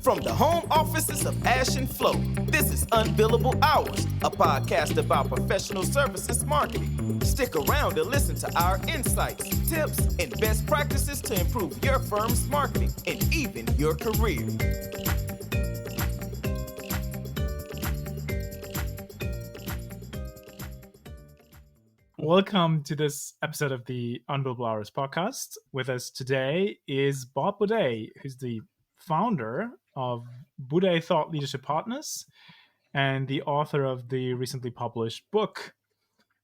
From the home offices of Ash and Flo, this is Unbillable Hours, a podcast about professional services marketing. Stick around and listen to our insights, tips, and best practices to improve your firm's marketing and even your career. Welcome to this episode of the Unbillable Hours podcast. With us today is Bob Buday, who's the founder of Buday Thought Leadership Partners and the author of the recently published book,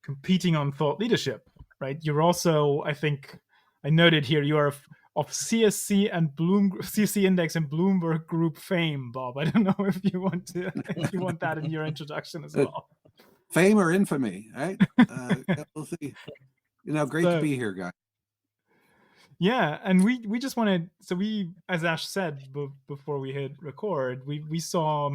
Competing on Thought Leadership, right? You're also, I think, I noted here, you are of CSC and CSC Index and Bloomberg Group fame, Bob. I don't know if you want that in your introduction as well. Fame or infamy, right? We'll see. Great to be here, guys. Yeah, and we just wanted, so we, as Ash said before we hit record, we saw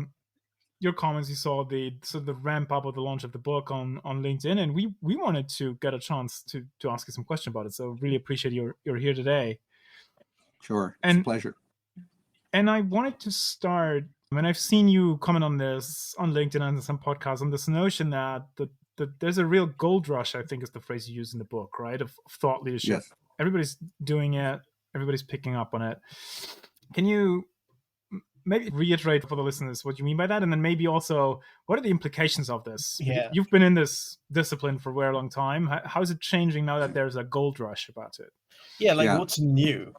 your comments, you saw the ramp up of the launch of the book on LinkedIn, and we wanted to get a chance to ask you some questions about it. So really appreciate you're here today. Sure, it's a pleasure. And I wanted to start, and I've seen you comment on this on LinkedIn and some podcasts, on this notion that there's a real gold rush, I think is the phrase you use in the book, right? Of thought leadership. Yes. Everybody's doing it. Everybody's picking up on it. Can you maybe reiterate for the listeners what you mean by that? And then maybe also, what are the implications of this? Yeah. You've been in this discipline for a very long time. How is it changing now that there's a gold rush about it? Yeah, what's new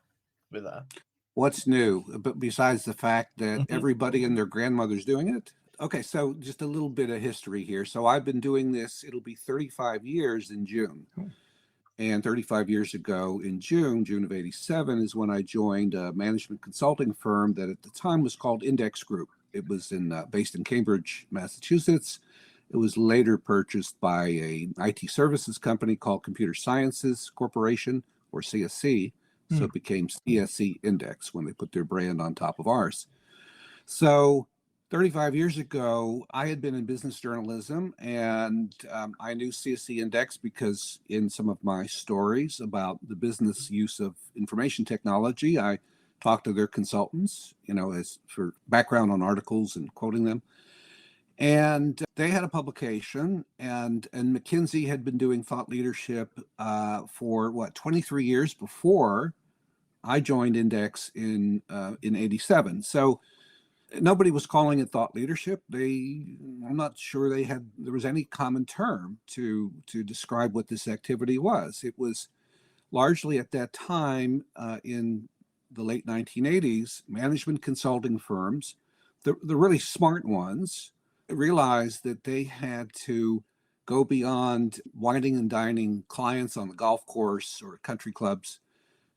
with that? What's new, but besides the fact that everybody and their grandmother's doing it? Okay, so just a little bit of history here. So I've been doing this, it'll be 35 years in June. And 35 years ago in June of 87 is when I joined a management consulting firm that at the time was called Index Group. It was based in Cambridge, Massachusetts. It was later purchased by a IT services company called Computer Sciences Corporation, or CSC. So it became CSC Index when they put their brand on top of ours. So 35 years ago, I had been in business journalism, and I knew CSC Index because in some of my stories about the business use of information technology, I talked to their consultants, as for background on articles and quoting them. And they had a publication, and McKinsey had been doing thought leadership for 23 years before I joined Index in 87. So nobody was calling it thought leadership. I'm not sure there was any common term to describe what this activity was. It was largely at that time in the late 1980s, management consulting firms, the really smart ones, realized that they had to go beyond whining and dining clients on the golf course or country clubs,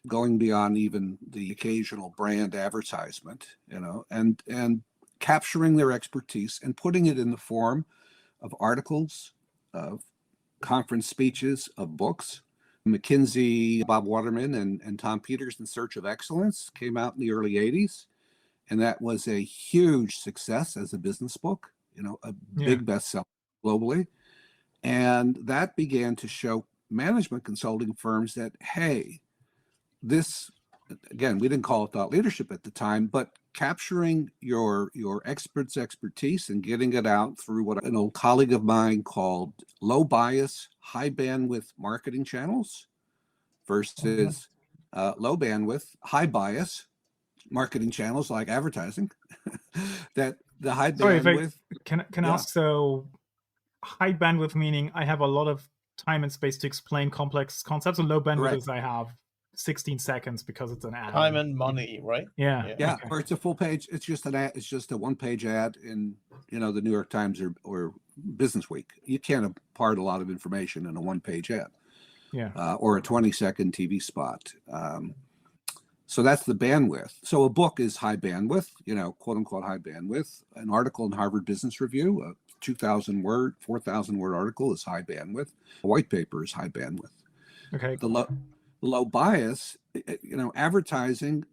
going beyond even the occasional brand advertisement, and capturing their expertise and putting it in the form of articles, of conference speeches, of books. McKinsey, Bob Waterman, and Tom Peters' In Search of Excellence came out in the early 80s, and that was a huge success as a business book, a big bestseller globally. And that began to show management consulting firms that, hey, this, again, we didn't call it thought leadership at the time, but capturing your expert's expertise and getting it out through what an old colleague of mine called low bias, high bandwidth marketing channels versus low bandwidth, high bias marketing channels like advertising. That the high bandwidth. Can I ask, so high bandwidth meaning I have a lot of time and space to explain complex concepts, and low bandwidth is I have 16 seconds because it's an ad. Time and money, right? Yeah. Okay. Or it's a full page. It's just an ad. It's just a one-page ad in the New York Times or Business Week. You can't impart a lot of information in a one-page ad. Yeah. Or a 20-second TV spot. So that's the bandwidth. So a book is high bandwidth, quote unquote high bandwidth. An article in Harvard Business Review, a 2,000 word, 4,000 word article is high bandwidth. A white paper is high bandwidth. Okay. The low bias, advertising,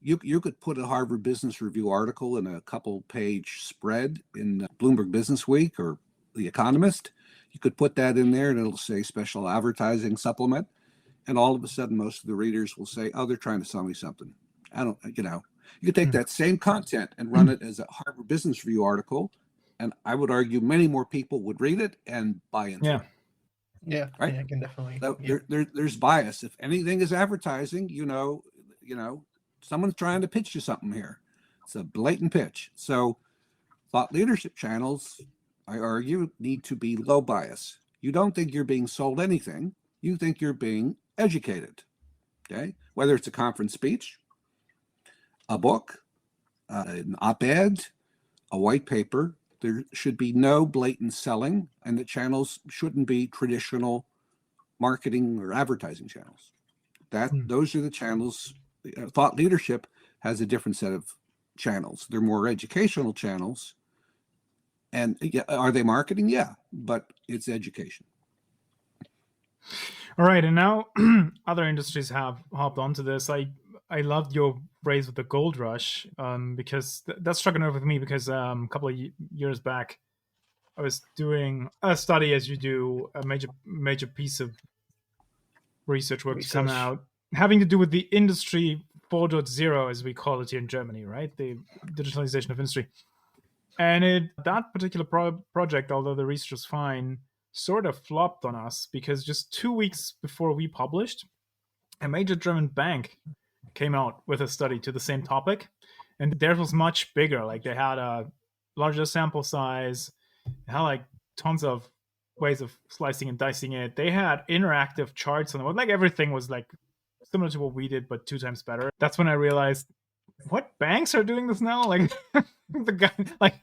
you could put a Harvard Business Review article in a couple page spread in Bloomberg Business Week or The Economist. You could put that in there and it'll say special advertising supplement. And all of a sudden, most of the readers will say, oh, they're trying to sell me something. I don't, You could take that same content and run it as a Harvard Business Review article, and I would argue many more people would read it and buy into it. Yeah, right? yeah, I can definitely. So Yeah. there's bias. If anything is advertising, someone's trying to pitch you something here. It's a blatant pitch. So thought leadership channels, I argue, need to be low bias. You don't think you're being sold anything. You think you're being educated. Okay, whether it's a conference speech, a book, an op-ed, a white paper, there should be no blatant selling, and the channels shouldn't be traditional marketing or advertising channels. Those are the channels. Thought leadership has a different set of channels. They're more educational channels. And are they marketing? Yeah, but it's education. All right, and now other industries have hopped onto this. I loved your phrase with the gold rush, because that struck a nerve with me, because a couple of years back, I was doing a study, as you do, a major piece of research work to come out, having to do with the industry 4.0, as we call it here in Germany, right? The digitalization of industry. And that particular project, although the research was fine, sort of flopped on us, because just 2 weeks before we published, a major German bank came out with a study to the same topic, and theirs was much bigger. Like, they had a larger sample size, they had like tons of ways of slicing and dicing it. They had interactive charts on the web. Like, everything was like similar to what we did, but 2 times better. That's when I realized, what, banks are doing this now? Like, the guy, like,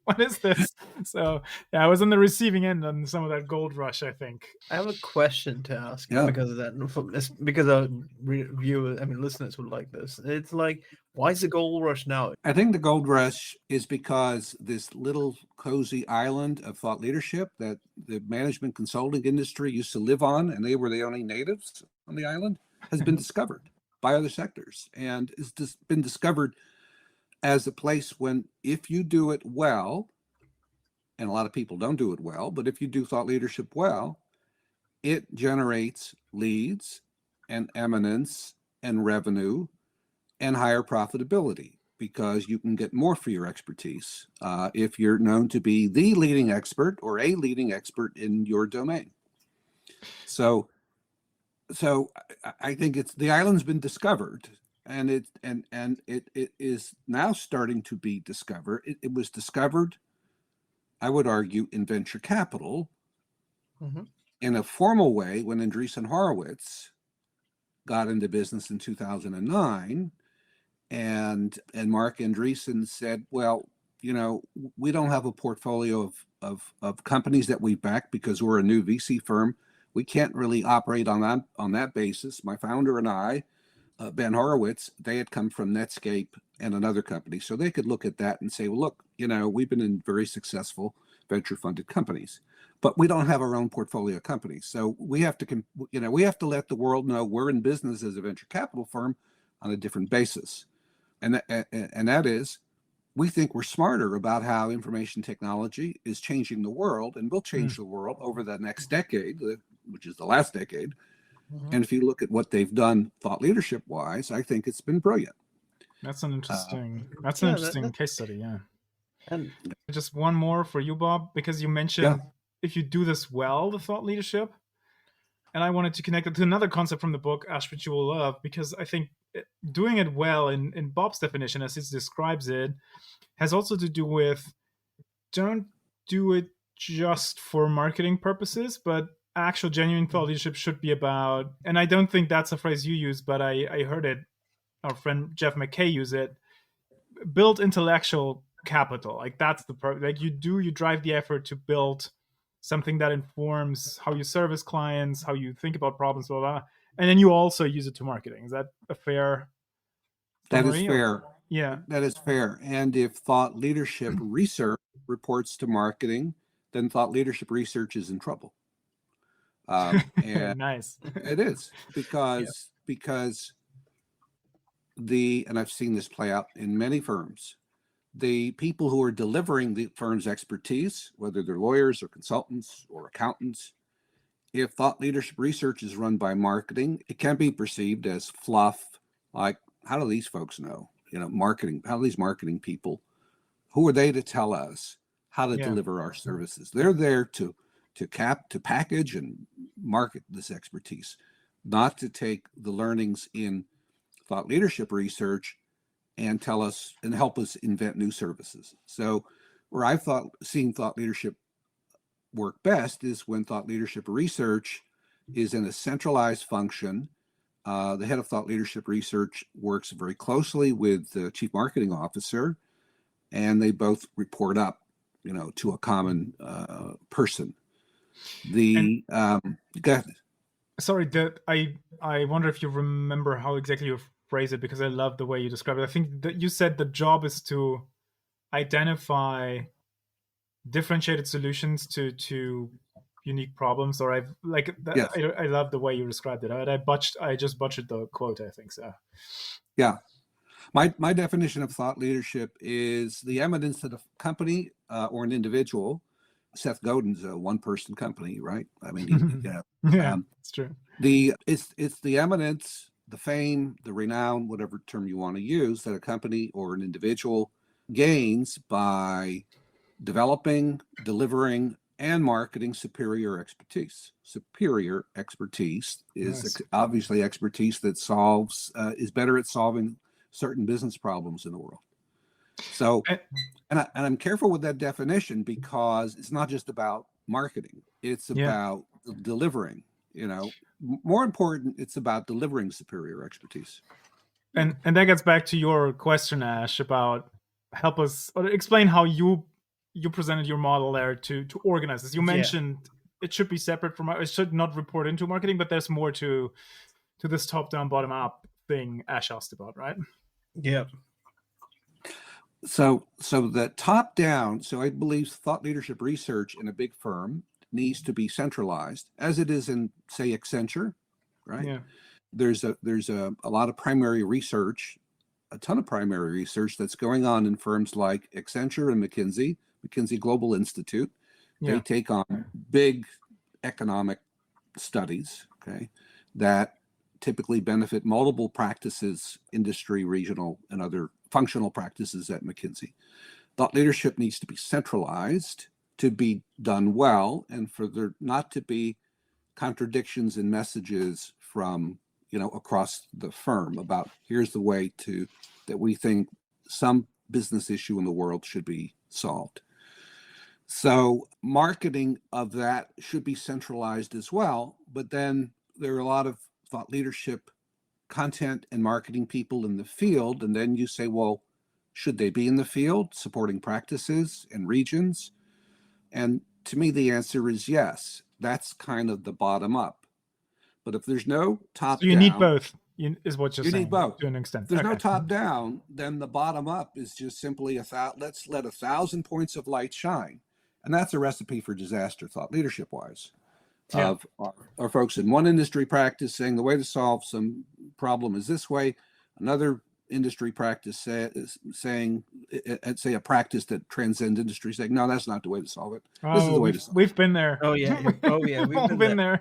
what is this? So yeah, I was on the receiving end on some of that gold rush, I think. I have a question to ask because of that. Because our viewers, listeners would like this. It's like, why is the gold rush now? I think the gold rush is because this little cozy island of thought leadership that the management consulting industry used to live on, and they were the only natives on the island, has been discovered by other sectors, and it's just been discovered as a place when, if you do it well, and a lot of people don't do it well, but if you do thought leadership well, it generates leads and eminence and revenue and higher profitability, because you can get more for your expertise if you're known to be the leading expert or a leading expert in your domain. So I think it's, the island's been discovered, and it is now starting to be discovered. It was discovered, I would argue, in venture capital in a formal way when Andreessen Horowitz got into business in 2009, and Mark Andreessen said, well, we don't have a portfolio of companies that we back because we're a new VC firm. We can't really operate on that basis. My founder and I, Ben Horowitz, they had come from Netscape and another company, so they could look at that and say, well, look, we've been in very successful venture-funded companies, but we don't have our own portfolio companies. So we have to, we have to let the world know we're in business as a venture capital firm on a different basis, and that is, we think we're smarter about how information technology is changing the world and will change the world over the next decade, which is the last decade. And if you look at what they've done thought leadership wise, I think it's been brilliant. That's an interesting case study. Yeah. And just one more for you, Bob, because you mentioned if you do this well, the thought leadership. And I wanted to connect it to another concept from the book, Ash, which you will love, because I think doing it well in Bob's definition, as he describes it, has also to do with, don't do it just for marketing purposes, but actual genuine thought leadership should be about, and I don't think that's a phrase you use, but I heard it, our friend Jeff McKay use it, build intellectual capital. Like, that's the like you drive the effort to build something that informs how you service clients, how you think about problems, blah, blah, blah. And then you also use it to marketing. Is that a fair summary? That is fair. Yeah. That is fair. And if thought leadership research reports to marketing, then thought leadership research is in trouble. And nice. It is because and I've seen this play out in many firms, the people who are delivering the firm's expertise, whether they're lawyers or consultants or accountants, if thought leadership research is run by marketing, it can be perceived as fluff, like, how do these folks know? marketing, how these marketing people, who are they to tell us how to deliver our services? They're there to package and market this expertise, not to take the learnings in thought leadership research and tell us and help us invent new services. So where I've seen thought leadership work best is when thought leadership research is in a centralized function. The head of thought leadership research works very closely with the chief marketing officer, and they both report up, to a common person. Go ahead. Sorry, I wonder if you remember how exactly you phrase it, because I love the way you describe it. I think that you said the job is to identify differentiated solutions to unique problems, or Yes. I love the way you described it. I just butchered the quote, I think so. Yeah. My definition of thought leadership is the eminence that a company or an individual. Seth Godin's a one-person company, right? I mean, It's true. It's the eminence, the fame, the renown, whatever term you want to use, that a company or an individual gains by developing, delivering, and marketing superior expertise. Superior expertise is obviously expertise that is better at solving certain business problems in the world. So, and I'm careful with that definition, because it's not just about marketing. It's about delivering, more important, it's about delivering superior expertise. And that gets back to your question, Ash, about help us or explain how you presented your model there to organize this. You mentioned it should be separate from, it should not report into marketing, but there's more to this top-down, bottom-up thing Ash asked about, right? Yeah. So the top-down, so I believe thought leadership research in a big firm needs to be centralized, as it is in, say, Accenture, right? Yeah. There's a lot of primary research, a ton of primary research that's going on in firms like Accenture and McKinsey Global Institute. They take on big economic studies, that typically benefit multiple practices, industry, regional, and other functional practices at McKinsey. Thought leadership needs to be centralized to be done well, and for there not to be contradictions in messages from across the firm about here's the way that we think some business issue in the world should be solved. So marketing of that should be centralized as well, but then there are a lot of thought leadership content and marketing people in the field, and then you say, well, should they be in the field supporting practices and regions? And to me, the answer is yes. That's kind of the bottom up. But if there's no top down, you need both, is what you're saying. You need both to an extent. If there's no top down, then the bottom up is just simply let's let 1,000 points of light shine, and that's a recipe for disaster, thought leadership wise. Of our folks in one industry practice saying the way to solve some problem is this way, another industry practice saying, say a practice that transcends industry saying, no, that's not the way to solve it. This is the way to solve it. We've been there. Oh yeah. We've all been there.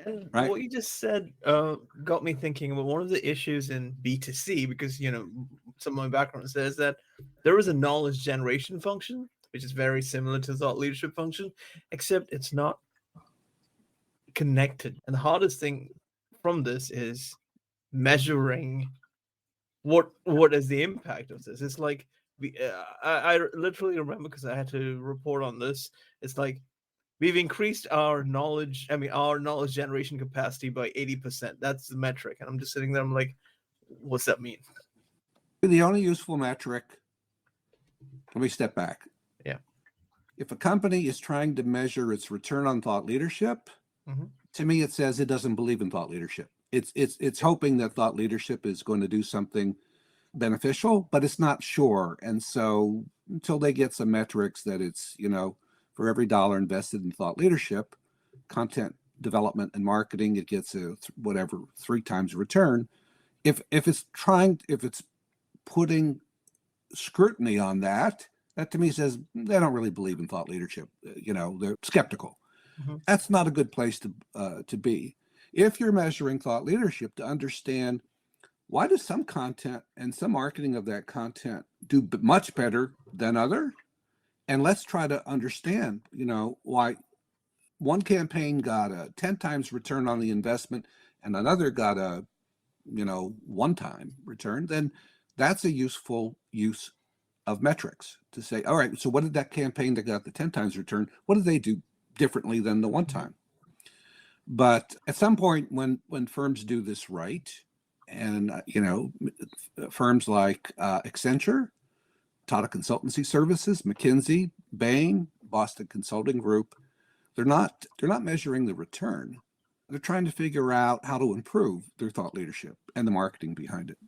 And right? What you just said got me thinking about one of the issues in B2C, because some of my background says that there is a knowledge generation function, which is very similar to the thought leadership function, except it's not connected. And the hardest thing from this is measuring what is the impact of this. It's like I literally remember, because I had to report on this, it's like we've increased our knowledge generation capacity by 80%. That's the metric. And I'm just sitting there, I'm like, what's that mean? The only useful metric, let me step back. Yeah. If a company is trying to measure its return on thought leadership, to me, it says it doesn't believe in thought leadership. It's hoping that thought leadership is going to do something beneficial, but it's not sure. And so until they get some metrics that it's, for every $1 invested in thought leadership, content development and marketing, it gets a 3 times return. If it's putting scrutiny on that to me says they don't really believe in thought leadership. They're skeptical. That's not a good place to be. If you're measuring thought leadership to understand why does some content and some marketing of that content do much better than other? And let's try to understand, why one campaign got a 10 times return on the investment and another got a, one-time return. Then that's a useful use of metrics to say, all right, so what did that campaign that got the 10 times return, what did they do differently than the one time? But at some point when firms do this right, and, firms like Accenture, Tata Consultancy Services, McKinsey, Bain, Boston Consulting Group, they're not measuring the return. They're trying to figure out how to improve their thought leadership and the marketing behind it.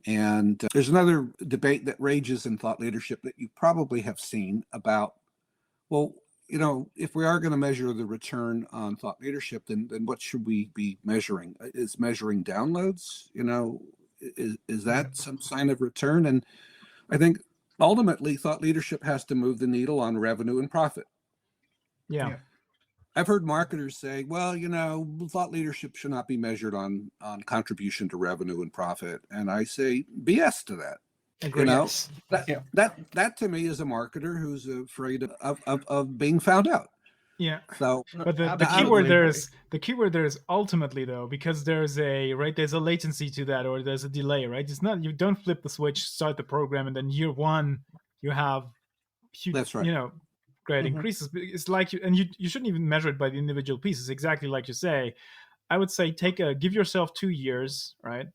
And there's another debate that rages in thought leadership that you probably have seen about, well, if we are going to measure the return on thought leadership, then what should we be measuring? Is measuring downloads? Is that some sign of return? And I think ultimately thought leadership has to move the needle on revenue and profit. Yeah. I've heard marketers say, well, thought leadership should not be measured on contribution to revenue and profit. And I say BS to that. Agreed. That to me is a marketer who's afraid of being found out. Yeah. So, but the keyword there is ultimately, though, because there's a latency to that, or there's a delay, right? It's not, you don't flip the switch, start the program, and then year one you have huge, that's right. Great increases. It's like you shouldn't even measure it by the individual pieces. Exactly like you say. I would say give yourself 2 years, right?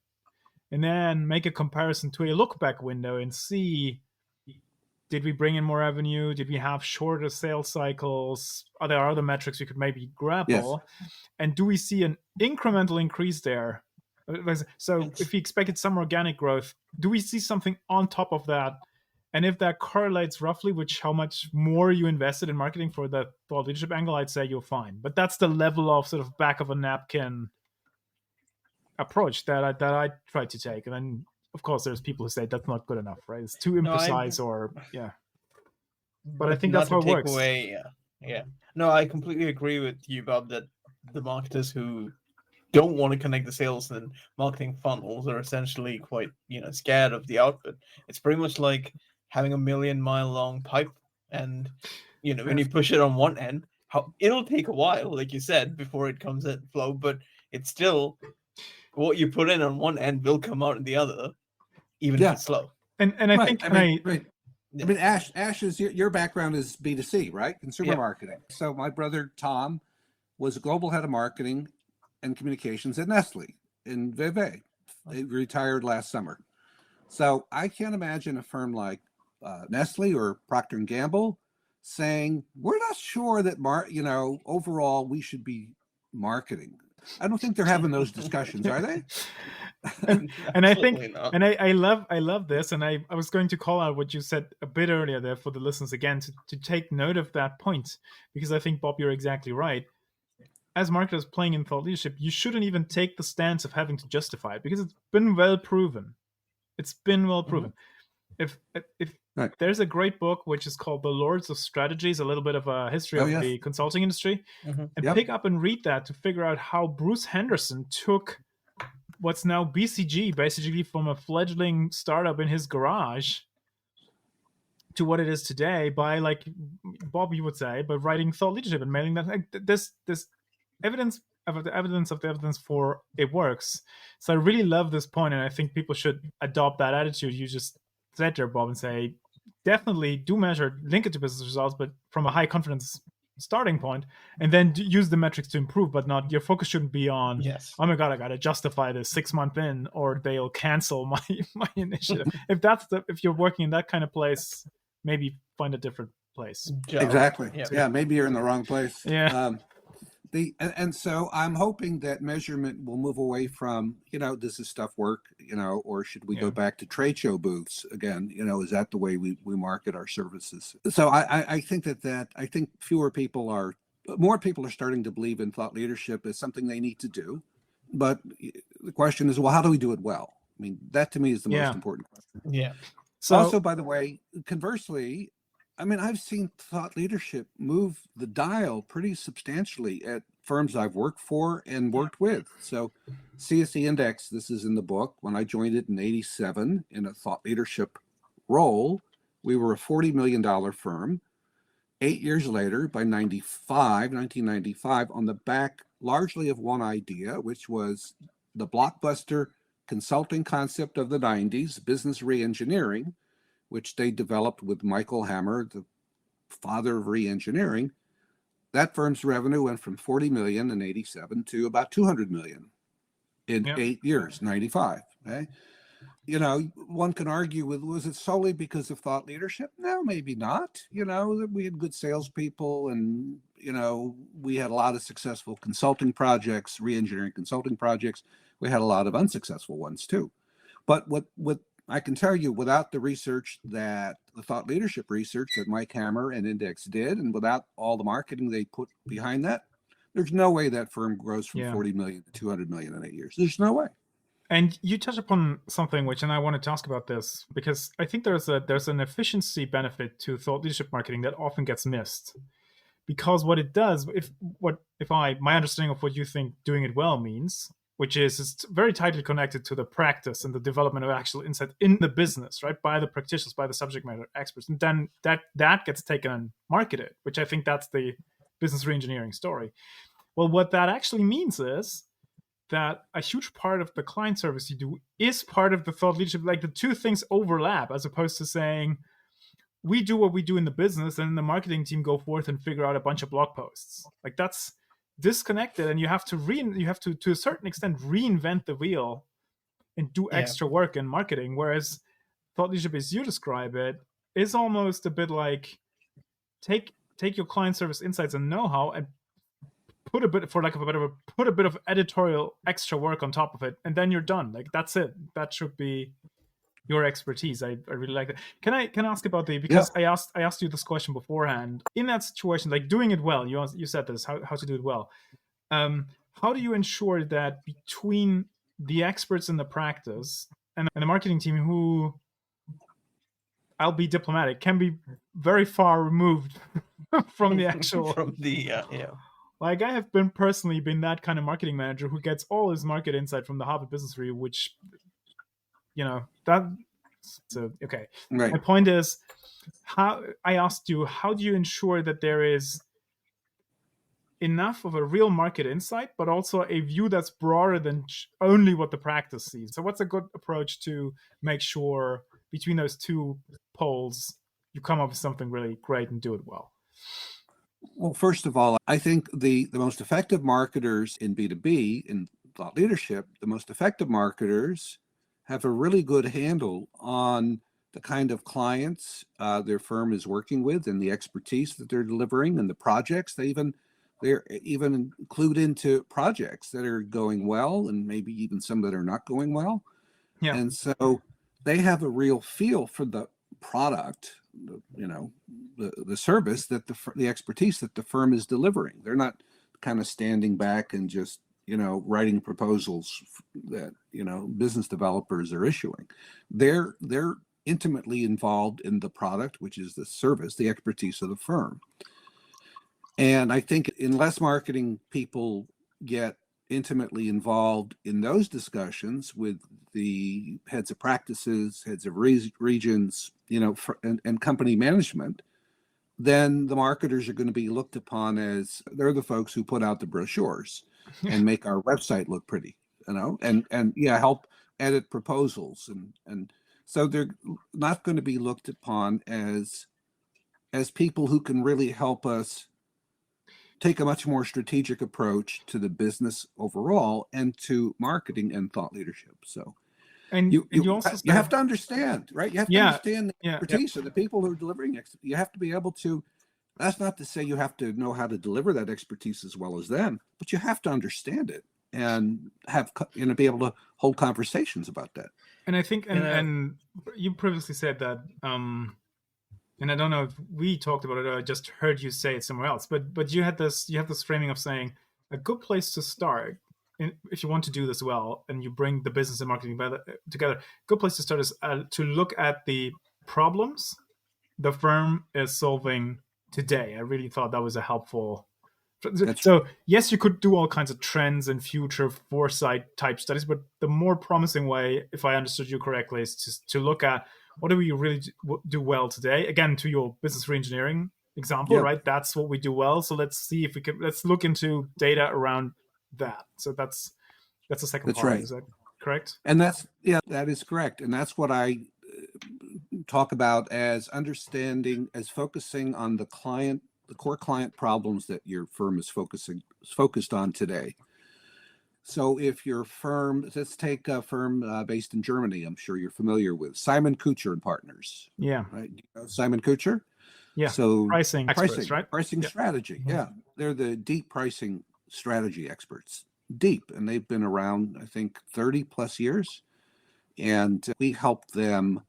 And then make a comparison to a look back window and see, did we bring in more revenue? Did we have shorter sales cycles? Are there other metrics we could maybe grapple? Yes. And do we see an incremental increase there? So if we expected some organic growth, do we see something on top of that? And if that correlates roughly with how much more you invested in marketing for the thought leadership angle, I'd say you're fine. But that's the level of sort of back of a napkin approach that I try to take. And then, of course, there's people who say that's not good enough, right? It's too imprecise But I think that's how it works. No, I completely agree with you, Bob, that the marketers who don't want to connect the sales and marketing funnels are essentially quite, scared of the output. It's pretty much like having a 1,000,000-mile long pipe, and when you push it on one end, it'll take a while, like you said, before it comes at flow, but it's still what you put in on one end will come out in the other, even if it's slow. And I think Ash, is your background is B2C, right? Consumer marketing. So my brother Tom was a global head of marketing and communications at Nestle in Vevey. He retired last summer. So I can't imagine a firm like Nestle or Procter & Gamble saying, we're not sure that, overall we should be marketing. I don't think they're having those discussions, are they? and I think, and I love this. And I was going to call out what you said a bit earlier there for the listeners again, to take note of that point, because I think, Bob, you're exactly right. As marketers playing in thought leadership, you shouldn't even take the stance of having to justify it, because it's been well proven. It's been well proven. If there's a great book which is called The Lords of Strategies, a little bit of a history of the consulting industry, and pick up and read that to figure out how Bruce Henderson took what's now BCG, basically from a fledgling startup in his garage, to what it is today by, like Bob, you would say, by writing thought leadership and mailing that. This evidence of the evidence for it works. So I really love this point, and I think people should adopt that attitude you just said there, Bob, and say, definitely do measure, link it to business results, but from a high confidence starting point, and then use the metrics to improve, but not, your focus shouldn't be on, oh my God, I got to justify this 6 months in, or they'll cancel my initiative. If you're working in that kind of place, maybe find a different place. Exactly. Yeah, maybe you're in the wrong place. And so I'm hoping that measurement will move away from, does this stuff work, or should we go back to trade show booths again? Is that the way we market our services? So I think that I think more people are starting to believe in thought leadership as something they need to do. But the question is, well, how do we do it well? I mean, that to me is the most important question. Yeah. So also, by the way, conversely, I mean, I've seen thought leadership move the dial pretty substantially at firms I've worked for and worked with. So CSE Index, this is in the book. When I joined it in 87 in a thought leadership role, we were a $40 million firm. 8 years later, by 1995, on the back largely of one idea, which was the blockbuster consulting concept of the 90s, business reengineering, which they developed with Michael Hammer, the father of reengineering. That firm's revenue went from 40 million in 87 to about 200 million in 8 years, 95. Okay. You know, one can argue with, was it solely because of thought leadership? No, maybe not. You know, we had good salespeople, and, you know, we had a lot of successful consulting projects, reengineering consulting projects. We had a lot of unsuccessful ones too. But what I can tell you, without the research that the thought leadership research that Mike Hammer and Index did, and without all the marketing they put behind that, there's no way that firm grows from 40 million to 200 million in 8 years. There's no way. And you touch upon something and I wanted to ask about this, because I think there's an efficiency benefit to thought leadership marketing that often gets missed. Because what it does, my understanding of what you think doing it well means, which is it's very tightly connected to the practice and the development of actual insight in the business, right? By the practitioners, by the subject matter experts. And then that gets taken and marketed, which I think that's the business reengineering story. Well, what that actually means is that a huge part of the client service you do is part of the thought leadership. Like the two things overlap, as opposed to saying, we do what we do in the business and the marketing team go forth and figure out a bunch of blog posts. Like that's disconnected, and you have to a certain extent reinvent the wheel and do extra work in marketing. Whereas thought leadership, as you describe it, is almost a bit like take your client service insights and know-how and put a bit, for lack of a better word, put a bit of editorial extra work on top of it, and then you're done. Like that's it. That should be your expertise. I really like that. Can I ask about because I asked you this question beforehand. In that situation, like doing it well, you said this, how to do it well. How do you ensure that between the experts in the practice and the marketing team, who, I'll be diplomatic, can be very far removed from the actual Like I have personally been that kind of marketing manager who gets all his market insight from the Harvard Business Review, which, okay. Right. My point is, how do you ensure that there is enough of a real market insight, but also a view that's broader than only what the practice sees? So what's a good approach to make sure between those two poles, you come up with something really great and do it well? Well, first of all, I think the most effective marketers in B2B, in thought leadership, the most effective marketers have a really good handle on the kind of clients their firm is working with and the expertise that they're delivering and the projects. They're even include into projects that are going well and maybe even some that are not going well. Yeah. And so they have a real feel for the product, the service that the expertise that the firm is delivering. They're not kind of standing back and just, writing proposals that, business developers are issuing. They're intimately involved in the product, which is the service, the expertise of the firm. And I think unless marketing people get intimately involved in those discussions with the heads of practices, heads of regions, and company management, then the marketers are going to be looked upon as they're the folks who put out the brochures and make our website look pretty, and help edit proposals. And so they're not going to be looked upon as people who can really help us take a much more strategic approach to the business overall and to marketing and thought leadership. So, and you have to understand, right? You have to understand the expertise of the people who are delivering. You have to be able to. That's not to say you have to know how to deliver that expertise as well as them, but you have to understand it and have be able to hold conversations about that. And I think, and you previously said that. And I don't know if we talked about it or I just heard you say it somewhere else, but you have this framing of saying a good place to start, if you want to do this well and you bring the business and marketing together, good place to start is to look at the problems the firm is solving today. I really thought that was a helpful. That's So yes, you could do all kinds of trends and future foresight type studies, but the more promising way, if I understood you correctly, is to look at what do we really do well today. Again, to your business reengineering example, Yeah. right? That's what we do well. So let's see if we can. Let's look into data around that. So that's the second That's part. right. Is that correct? And that is correct. And that's what I talk about as understanding, as focusing on the client, the core client problems that your firm is focused on today. So if your firm, let's take a firm based in Germany, I'm sure you're familiar with Simon Kucher and Partners. Yeah. Right? You know Simon Kucher? Yeah. So pricing experts, right? Pricing Yeah. strategy. Yeah. They're the deep pricing strategy experts. Deep. And they've been around, I think, 30 plus years. And we helped them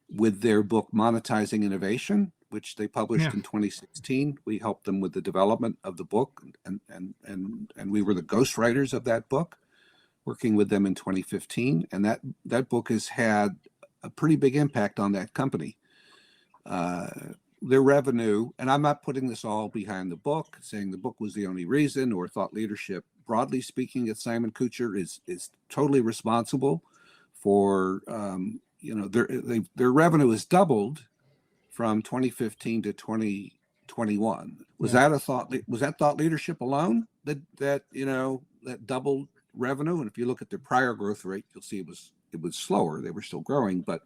with their book, Monetizing Innovation, which they published in 2016. We helped them with the development of the book, and we were the ghostwriters of that book, working with them in 2015. And that book has had a pretty big impact on that company. Their revenue, and I'm not putting this all behind the book, saying the book was the only reason, or thought leadership, broadly speaking, at Simon Kucher is totally responsible for their revenue has doubled from 2015 to 2021. Was that thought leadership alone that doubled revenue? And if you look at their prior growth rate, you'll see it was slower. They were still growing, but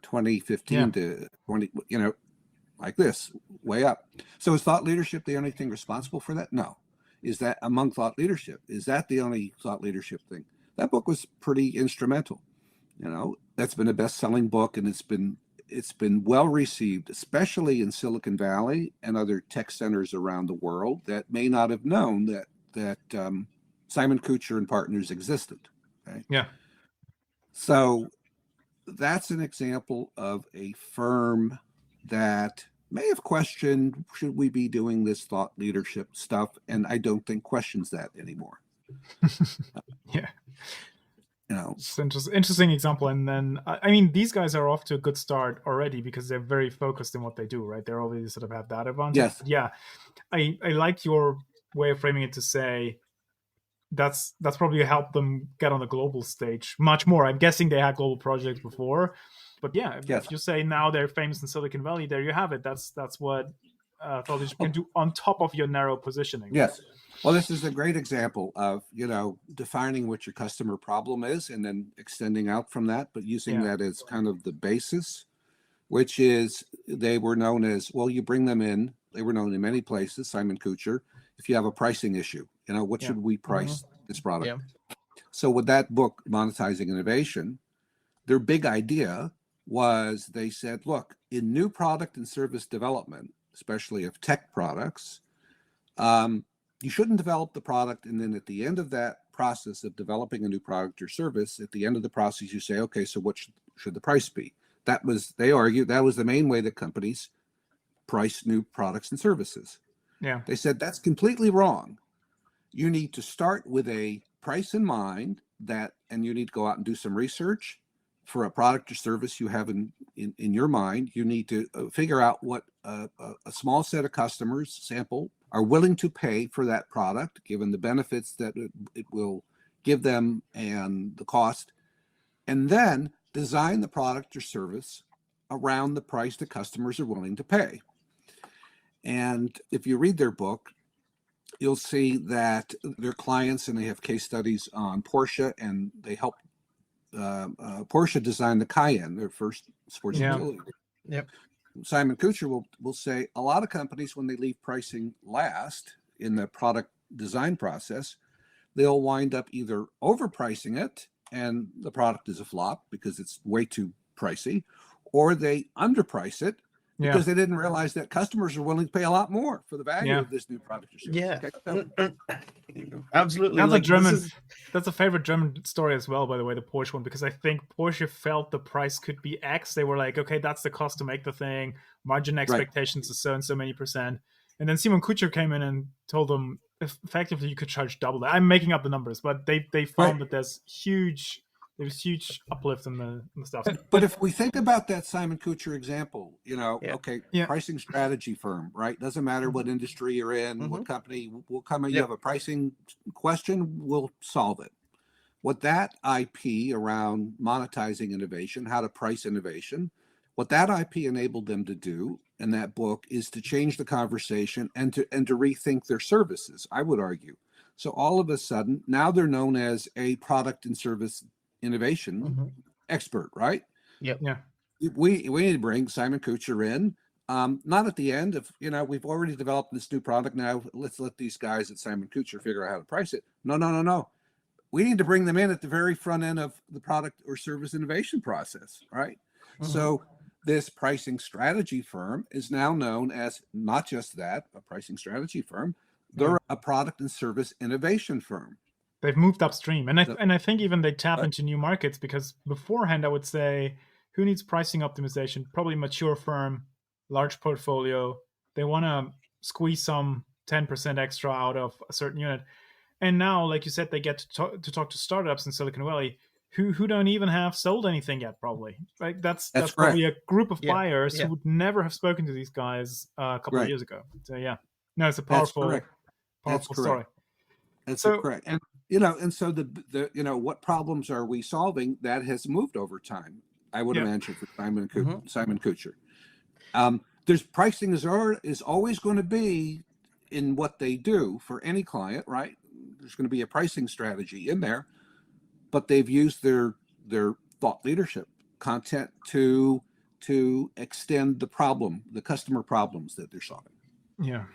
2015 to 20, like this, way up. So is thought leadership the only thing responsible for that? No. Is that among thought leadership? Is that the only thought leadership thing? That book was pretty instrumental. That's been a best-selling book, and it's been well received, especially in Silicon Valley and other tech centers around the world that may not have known that Simon Kucher and Partners existed. Okay? Yeah. So that's an example of a firm that may have questioned, should we be doing this thought leadership stuff? And I don't think questions that anymore. Yeah. It's an interesting example. And then, I mean, these guys are off to a good start already because they're very focused in what they do, right? They're already sort of have that advantage. Yes. Yeah. I like your way of framing it to say that's probably helped them get on the global stage much more. I'm guessing they had global projects before, but yeah, if you say now they're famous in Silicon Valley, there you have it. That's what thought leadership can do on top of your narrow positioning. Yes. Well, this is a great example of, defining what your customer problem is and then extending out from that, but using that as kind of the basis, which is they were known as, well, you bring them in. They were known in many places, Simon Kucher, if you have a pricing issue, what should we price this product? Yeah. So with that book, Monetizing Innovation, their big idea was they said, look, in new product and service development, especially of tech products, you shouldn't develop the product and then at the end of that process of developing a new product or service, at the end of the process, you say, okay, so what should the price be? They argued that was the main way that companies price new products and services. Yeah. They said that's completely wrong. You need to start with a price in mind and you need to go out and do some research for a product or service you have in your mind. You need to figure out what a small set of customers, sample, are willing to pay for that product, given the benefits that it will give them and the cost, and then design the product or service around the price the customers are willing to pay. And if you read their book, you'll see that their clients, and they have case studies on Porsche, and they helped Porsche design the Cayenne, their first sports utility. Yep. Simon Kucher will say a lot of companies, when they leave pricing last in the product design process, they'll wind up either overpricing it and the product is a flop because it's way too pricey, or they underprice it because they didn't realize that customers are willing to pay a lot more for the value of this new product or service. Yeah, Okay? absolutely. That's a favorite German story as well, by the way, the Porsche one, because I think Porsche felt the price could be X. They were like, okay, that's the cost to make the thing. Margin expectations are so and so many %. And then Simon Kucher came in and told them effectively you could charge double that. I'm making up the numbers, but they found that there's huge there's huge uplift in the stuff. But if we think about that Simon Kucher example, Yeah. okay, Yeah. pricing strategy firm, right? Doesn't matter what industry you're in, what company, will come in, you Yep. have a pricing question, we'll solve it. What that IP around monetizing innovation, how to price innovation, what that IP enabled them to do in that book is to change the conversation and to rethink their services, I would argue. So all of a sudden, now they're known as a product and service innovation expert, right? Yep. Yeah. We need to bring Simon Kucher in, not at the end of, we've already developed this new product. Now let's let these guys at Simon Kucher figure out how to price it. No. We need to bring them in at the very front end of the product or service innovation process, right? So this pricing strategy firm is now known as not just that, a pricing strategy firm. They're a product and service innovation firm. They've moved upstream, and I think even they tap into new markets, because beforehand I would say, who needs pricing optimization? Probably mature firm, large portfolio. They want to squeeze some 10% extra out of a certain unit. And now, like you said, they get to talk to startups in Silicon Valley who don't even have sold anything yet, probably. Right? That's probably a group of buyers who would never have spoken to these guys a couple of years ago. So yeah, no, it's a powerful story. That's correct. And so the what problems are we solving that has moved over time? I would imagine for Simon Kucher. There's pricing is always going to be in what they do for any client, right? There's going to be a pricing strategy in there, but they've used their thought leadership content to extend the customer problems that they're solving. Yeah.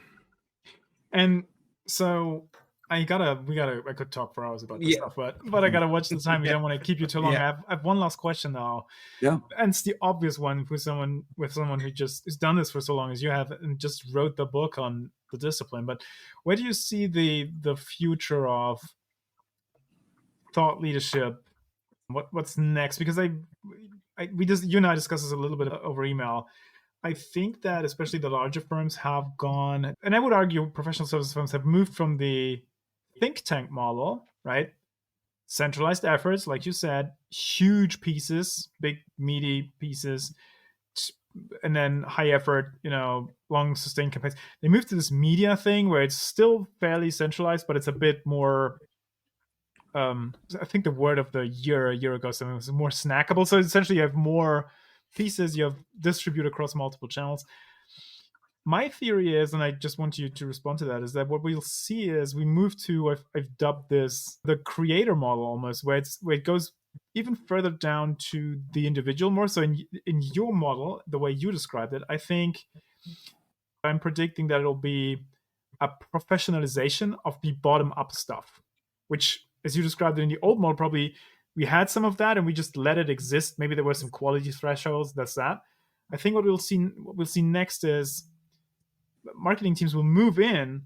And so I could talk for hours about this stuff, but I gotta watch the time. We don't want to keep you too long. I have one last question now. Yeah. And it's the obvious one with someone who just has done this for so long as you have and just wrote the book on the discipline. But where do you see the future of thought leadership? What's next? Because you and I discussed this a little bit over email. I think that especially the larger firms have gone, and I would argue professional services firms have moved from the think tank model, right? Centralized efforts, like you said, huge pieces, big meaty pieces, and then high effort, long sustained campaigns. They moved to this media thing where it's still fairly centralized, but it's a bit more, I think the word of the year a year ago, something was more snackable. So essentially you have more pieces you have distributed across multiple channels. My theory is, and I just want you to respond to that, is that what we'll see is we move to, I've dubbed this the creator model almost, where it goes even further down to the individual more. So in your model, the way you described it, I think I'm predicting that it'll be a professionalization of the bottom up stuff, which, as you described it in the old model, probably we had some of that and we just let it exist. Maybe there were some quality thresholds. That's that. I think what we'll see next is marketing teams will move in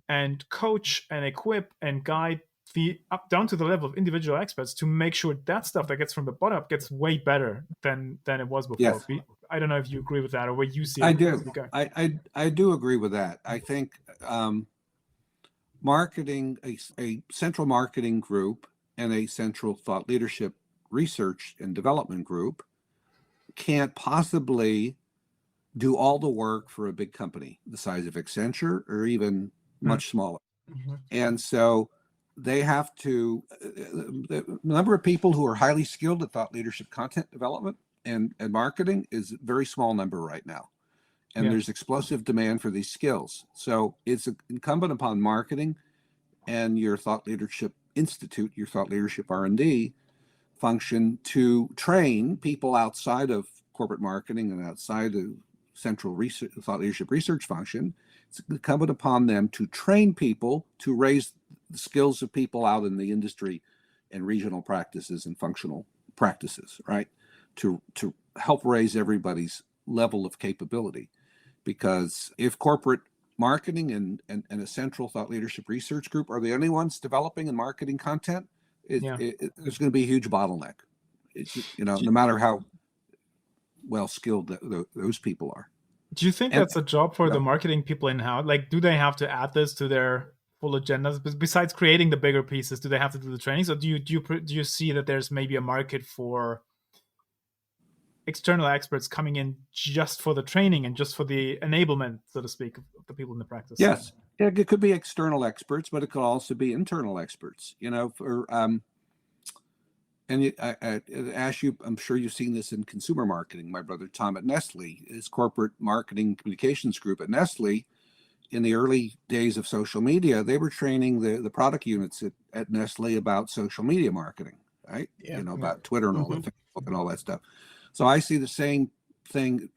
and coach and equip and guide up down to the level of individual experts to make sure that stuff that gets from the bottom up gets way better than it was before. Yes. I don't know if you agree with that or what you see. I do. I do agree with that. I think marketing, a central marketing group and a central thought leadership research and development group can't possibly do all the work for a big company the size of Accenture or even much smaller. And so they have to, the number of people who are highly skilled at thought leadership content development and marketing is a very small number right now. And there's explosive demand for these skills. So it's incumbent upon marketing and your thought leadership institute, your thought leadership R&D function to train people outside of corporate marketing and outside of central research, thought leadership research function. It's incumbent upon them to train people to raise the skills of people out in the industry and regional practices and functional practices, right? To help raise everybody's level of capability. Because if corporate marketing and a central thought leadership research group are the only ones developing and marketing content, there's going to be a huge bottleneck. No matter how well skilled those people are. Do you think that's a job for the marketing people in-house? Like, do they have to add this to their full agendas? Besides creating the bigger pieces, do they have to do the trainings, or do you see that there's maybe a market for external experts coming in just for the training and just for the enablement, so to speak, of the people in the practice? Yes, it could be external experts, but it could also be internal experts. For and Ash, I'm sure you've seen this in consumer marketing. My brother Tom at Nestle, his corporate marketing communications group at Nestle, in the early days of social media, they were training the product units at Nestle about social media marketing, right? Yeah. About Twitter and all that, Facebook and all that stuff. So I see the same thing,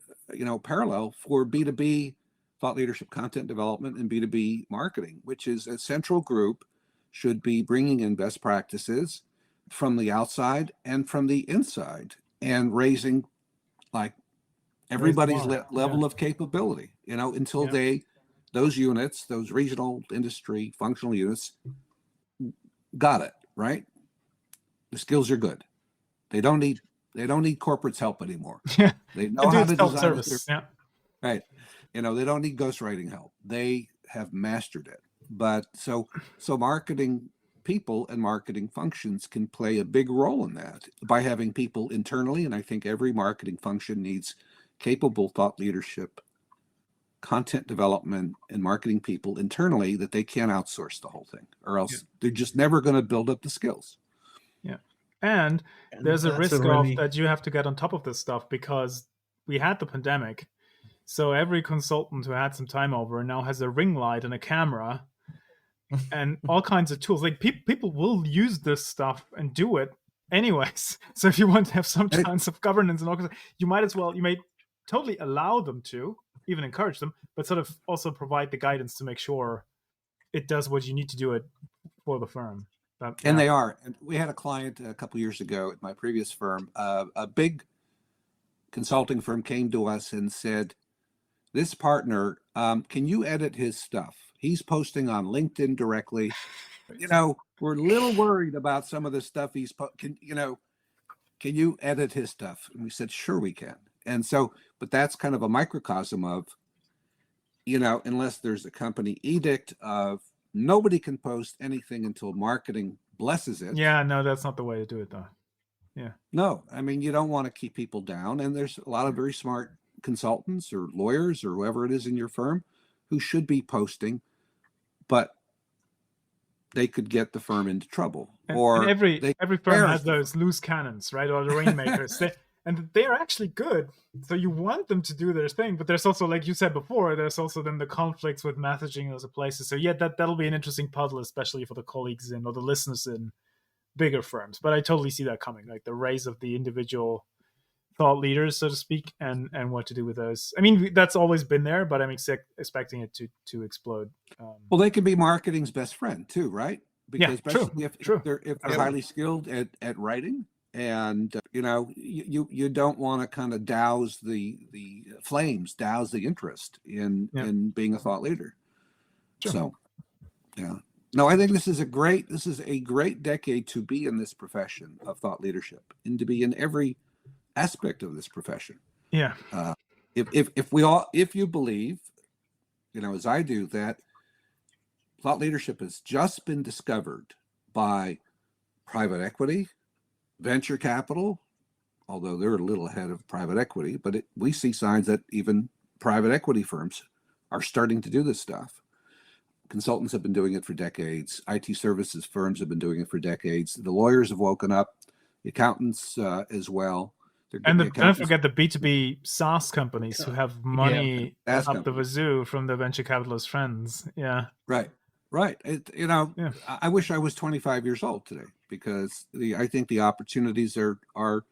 parallel for B2B thought leadership content development and B2B marketing, which is a central group should be bringing in best practices from the outside and from the inside and raising like everybody's level of capability, until those units, those regional industry functional units got it, right? The skills are good. They don't need corporate's help anymore. Yeah. They know how to design it. Yeah. Right. They don't need ghostwriting help. They have mastered it. But so marketing people and marketing functions can play a big role in that by having people internally. And I think every marketing function needs capable thought leadership, content development, and marketing people internally that they can't outsource the whole thing, or else they're just never going to build up the skills. Yeah. And there's a risk of that you have to get on top of this stuff because we had the pandemic. So every consultant who had some time over now has a ring light and a camera and all kinds of tools. Like people will use this stuff and do it anyways. So if you want to have some chance of governance and all, you may totally allow them to, even encourage them, but sort of also provide the guidance to make sure it does what you need to do it for the firm. And they are. And we had a client a couple of years ago at my previous firm. A big consulting firm came to us and said, "This partner, can you edit his stuff? He's posting on LinkedIn directly. We're a little worried about some of the stuff he's can you edit his stuff?" And we said, "Sure, we can." And so, but that's kind of a microcosm of, unless there's a company edict of nobody can post anything until marketing blesses it. Yeah, no, that's not the way to do it, though. Yeah. No, I mean, you don't want to keep people down. And there's a lot of very smart consultants or lawyers or whoever it is in your firm who should be posting, but they could get the firm into trouble. And every firm has those loose cannons, right? Or the rainmakers. And they're actually good. So you want them to do their thing, but there's also, like you said before, there's also then the conflicts with messaging in those places. So yeah, that'll be an interesting puzzle, especially for the colleagues or the listeners in bigger firms. But I totally see that coming, like the rise of the individual thought leaders, so to speak, and what to do with those. I mean, that's always been there, but I'm expecting it to explode. Well, they can be marketing's best friend too, right? Because especially if they're highly skilled at writing. And you don't want to kind of douse the flames, douse the interest in being a thought leader. Sure. So, no, I think this is a great decade to be in this profession of thought leadership and to be in every aspect of this profession. Yeah. If you believe, as I do, that thought leadership has just been discovered by private equity, venture capital, although they're a little ahead of private equity, but we see signs that even private equity firms are starting to do this stuff. Consultants have been doing it for decades. IT services firms have been doing it for decades. The lawyers have woken up, the accountants as well. And don't forget the B2B SaaS companies who have money up the wazoo from the venture capitalist friends. Yeah. Right. I wish I was 25 years old today because I think the opportunities are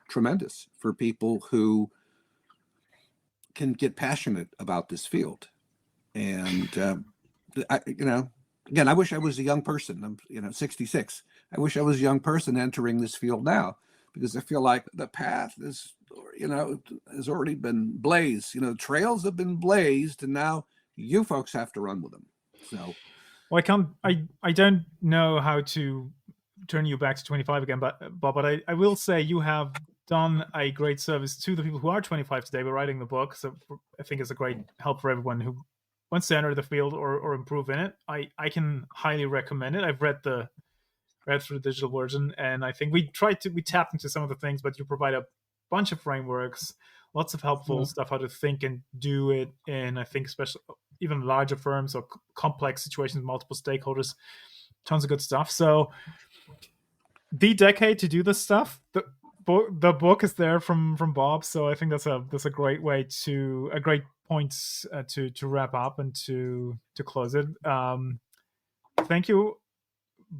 tremendous for people who can get passionate about this field. And, again, I wish I was a young person. I'm 66. I wish I was a young person entering this field now because I feel like the path is, has already been blazed. Trails have been blazed and now you folks have to run with them. So. Well, I don't know how to turn you back to 25 again, but I will say you have done a great service to the people who are 25 today by writing the book. So I think it's a great help for everyone who wants to enter the field or improve in it, I can highly recommend it. I've read through the digital version, and I think we tapped into some of the things, but you provide a bunch of frameworks, lots of helpful stuff how to think and do it in, I think, especially even larger firms or complex situations, multiple stakeholders, tons of good stuff. So the decade to do this stuff. The book is there from Bob, so I think that's a great way a great point to wrap up and to close it. Thank you,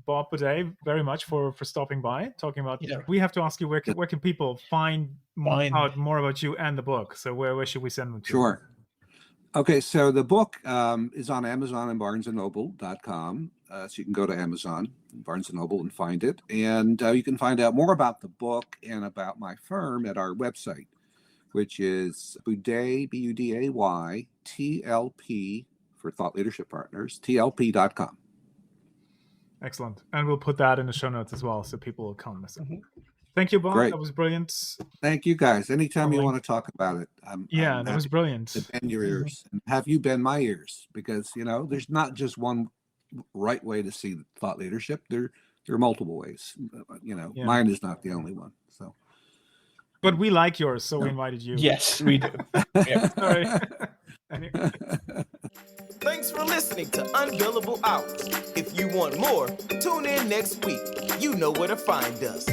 Bob Buday, very much for stopping by, talking about. Yeah. We have to ask you where can people find out more about you and the book? So where should we send them to? Sure. Okay, so the book is on Amazon and BarnesandNoble.com. So you can go to Amazon, Barnes & Noble, and find it. And you can find out more about the book and about my firm at our website, which is Buday, Buday, TLP, for Thought Leadership Partners, TLP.com. Excellent. And we'll put that in the show notes as well, so people will come miss it. Thank you, Bob. Great. That was brilliant. Thank you, guys. Anytime you want to talk about it, that was brilliant. To bend your ears, and have you bend my ears, because there's not just one right way to see thought leadership. There are multiple ways. Mine is not the only one. So, but we like yours, so we invited you. Yes, we do. Sorry. Anyway. Thanks for listening to Unbillable Hours. If you want more, tune in next week. You know where to find us.